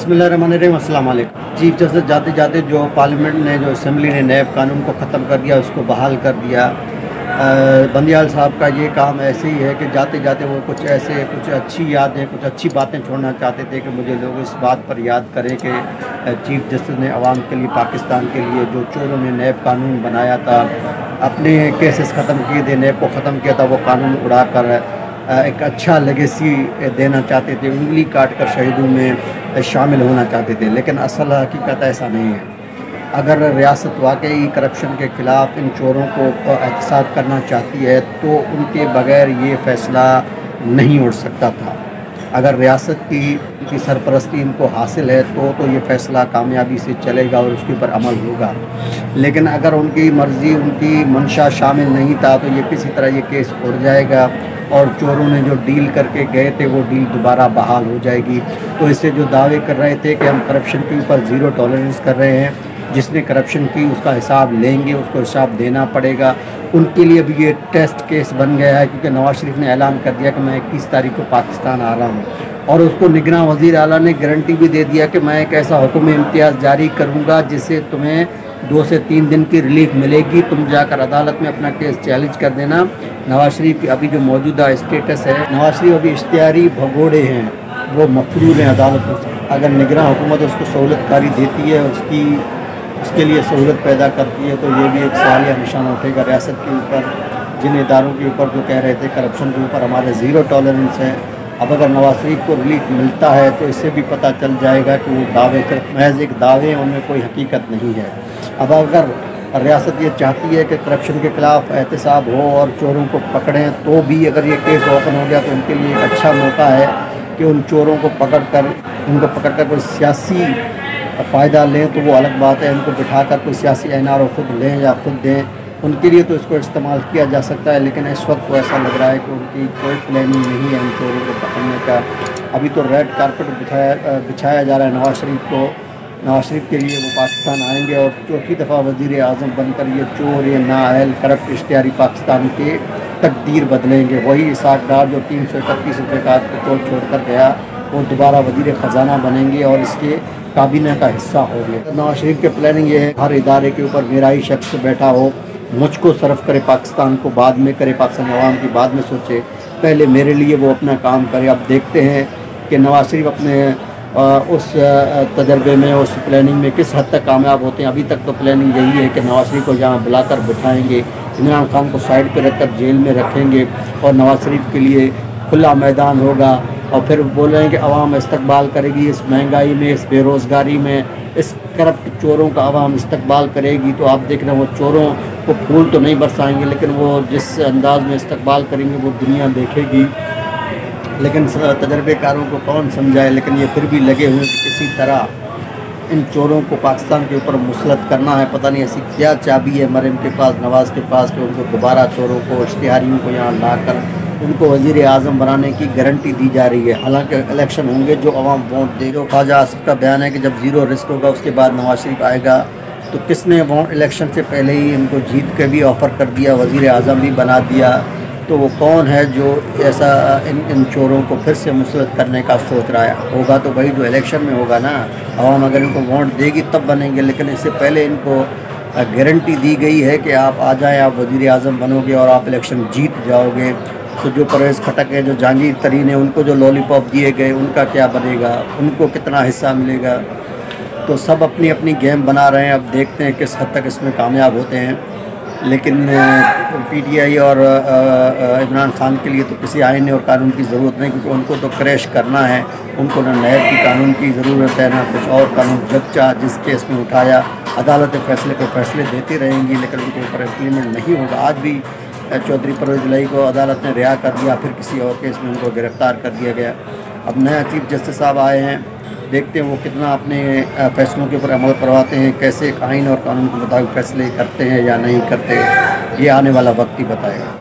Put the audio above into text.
बिस्मिल्लाहिर्रहमानिर्रहीम, अस्सलाम वालेकुम। चीफ जस्टिस जाते जाते जो पार्लियामेंट ने जो असम्बली ने नैब कानून को ख़त्म कर दिया, उसको बहाल कर दिया। बंदियाल साहब का ये काम ऐसे ही है कि जाते जाते वो कुछ अच्छी यादें, कुछ अच्छी बातें छोड़ना चाहते थे कि मुझे लोग इस बात पर याद करें कि चीफ जस्टिस ने अवाम के लिए, पाकिस्तान के लिए जो चोरों ने नैब कानून बनाया था, अपने केसेस ख़त्म किए थे, नैब को ख़त्म किया था, वो कानून उड़ा कर एक अच्छा लेगेसी देना चाहते थे, उंगली काट कर शहीदों में शामिल होना चाहते थे। लेकिन असल हकीकत ऐसा नहीं है। अगर रियासत वाकई करप्शन के ख़िलाफ़ इन चोरों को एहतसाब करना चाहती है तो उनके बग़ैर ये फ़ैसला नहीं उठ सकता था। अगर रियासत की सरपरस्ती इनको हासिल है तो ये फ़ैसला कामयाबी से चलेगा और उसके ऊपर अमल होगा। लेकिन अगर उनकी मर्ज़ी, उनकी मंशा शामिल नहीं था तो ये किसी तरह ये केस उड़ जाएगा और चोरों ने जो डील करके गए थे वो डील दोबारा बहाल हो जाएगी। तो इससे जो दावे कर रहे थे कि हम करप्शन के ऊपर ज़ीरो टॉलरेंस कर रहे हैं, जिसने करप्शन की उसका हिसाब लेंगे, उसको हिसाब देना पड़ेगा, उनके लिए भी ये टेस्ट केस बन गया है। क्योंकि नवाज शरीफ ने ऐलान कर दिया कि मैं 21 तारीख को पाकिस्तान आ रहा हूँ और उसको निगरान वज़ीर आला ने गारंटी भी दे दिया कि मैं एक ऐसा हुक्म इम्तियाज़ जारी करूँगा जिससे तुम्हें 2 से 3 दिन की रिलीफ मिलेगी, तुम जाकर अदालत में अपना केस चैलेंज कर देना। नवाज शरीफ की अभी जो मौजूदा स्टेटस है, नवाज शरीफ अभी इश्तिहारी भगोड़े हैं, वो मफरूर हैं अदालतों से। अगर निगरान हुकूमत उसको सहूलतकारी देती है, उसके लिए सहूलत पैदा करती है, तो ये भी एक सवालिया निशान उठेगा रियासत के ऊपर, जिन इदारों के ऊपर जो कह रहे थे करप्शन के ऊपर हमारे ज़ीरो टॉलरेंस है। अब अगर नवाज शरीफ को रिलीफ मिलता है तो इससे भी पता चल जाएगा कि वो दावे सिर्फ महज एक दावे हैं, उनमें कोई हकीकत नहीं है। अब अगर रियासत ये चाहती है कि करप्शन के ख़िलाफ़ एहतसाब हो और चोरों को पकड़ें, तो भी अगर ये केस ओपन हो गया तो उनके लिए एक अच्छा मौका है कि उन चोरों को पकड़ कर कोई सियासी फ़ायदा लें तो वो अलग बात है। उनको बिठा कर कोई सियासी एनआरओ खुद लें या खुद दें, उनके लिए तो इसको इस्तेमाल किया जा सकता है। लेकिन इस वक्त तो ऐसा लग रहा है कि उनकी कोई प्लानिंग नहीं है उन चोरों को पकड़ने का। अभी तो रेड कारपेट बिछाया जा रहा है नवाज शरीफ को। नवाज शरीफ के लिए वो पाकिस्तान आएंगे और चौथी दफ़ा वज़ीर आज़म बनकर ये चोर, ये नाअहल, करप्ट इश्तिहारी पाकिस्तान के तकदीर बदलेंगे। वही इसाक डार जो 331 रुपये का पेट्रोल छोड़ कर गया, वो दोबारा वज़ीर ख़जाना बनेंगे और इसके काबीना का हिस्सा होंगे। नवाज शरीफ के प्लानिंग ये है, हर इदारे के ऊपर मेरा ही शख्स बैठा हो, मुझको सर्फ करे, पाकिस्तान को बाद में करे, पाकिस्तान अवाम की बाद में सोचे, पहले मेरे लिए वो अपना काम करे। अब देखते हैं कि नवाज शरीफ अपने उस तजर्बे में, उस प्लानिंग में किस हद तक कामयाब होते हैं। अभी तक तो प्लानिंग यही है कि नवाज शरीफ को यहाँ बुलाकर बिठाएंगे, इमरान खान को साइड पर रखकर जेल में रखेंगे और नवाज शरीफ के लिए खुला मैदान होगा और फिर बोलेंगे अवाम इस्तकबाल करेगी। इस महंगाई में, इस बेरोज़गारी में, इस करप्ट चोरों का अवाम इस्तकबाल करेगी। तो आप देख रहे हैं वो चोरों को फूल तो नहीं बरसाएंगे, लेकिन वो जिस अंदाज में इस्तकबाल करेंगे वो दुनिया देखेगी। लेकिन तजर्बेकारों को कौन समझाए, लेकिन ये फिर भी लगे हुए कि किसी तरह इन चोरों को पाकिस्तान के ऊपर मुसलत करना है। पता नहीं ऐसी क्या चाबी है मरीम के पास, नवाज़ के पास, कि उनको दोबारा चोरों को, इश्तिहारियों को यहाँ लाकर उनको वज़ीर आज़म बनाने की गारंटी दी जा रही है। हालांकि इलेक्शन होंगे, जो अवाम वोट दे। जो ख्वाजा आसिफ का बयान है कि जब ज़ीरो रिस्क होगा उसके बाद नवाज शरीफ आएगा, तो किसने वोट इलेक्शन से पहले ही इनको जीत के भी ऑफ़र कर दिया, वज़ीर आज़म भी बना दिया। तो वो कौन है जो ऐसा इन चोरों को फिर से मुसलत करने का सोच रहा है? होगा तो वही जो इलेक्शन में होगा ना। अवाम अगर इनको वोट देगी तब बनेंगे, लेकिन इससे पहले इनको गारंटी दी गई है कि आप आ जाएँ, आप वज़ीर आज़म बनोगे और आप इलेक्शन जीत जाओगे। तो जो परवेज़ खटक है, जो जहांगीर तरीन है, उनको जो लॉलीपॉप दिए गए, उनका क्या बनेगा, उनको कितना हिस्सा मिलेगा? तो सब अपनी अपनी गेम बना रहे हैं। अब देखते हैं किस हद तक इसमें कामयाब होते हैं। लेकिन पीटीआई और इमरान खान के लिए तो किसी आईन और कानून की ज़रूरत नहीं, क्योंकि उनको तो क्रैश करना है। उनको ना नैब की कानून की ज़रूरत है, ना कुछ और कानून। जब चाह जिस केस में उठाया, अदालतें फैसले पर फैसले देती रहेंगी, लेकिन उनके ऊपर इम्प्लीमेंट नहीं होगा। आज भी चौधरी परवेज़ इलाही को अदालत ने रिहा कर दिया, फिर किसी और केस में उनको गिरफ़्तार कर दिया गया। अब नया चीफ जस्टिस साहब आए हैं, देखते हैं वो कितना अपने फ़ैसलों के ऊपर अमल करवाते हैं, कैसे आइन और कानून के मुताबिक फ़ैसले करते हैं या नहीं करते। ये आने वाला वक्त ही बताएगा।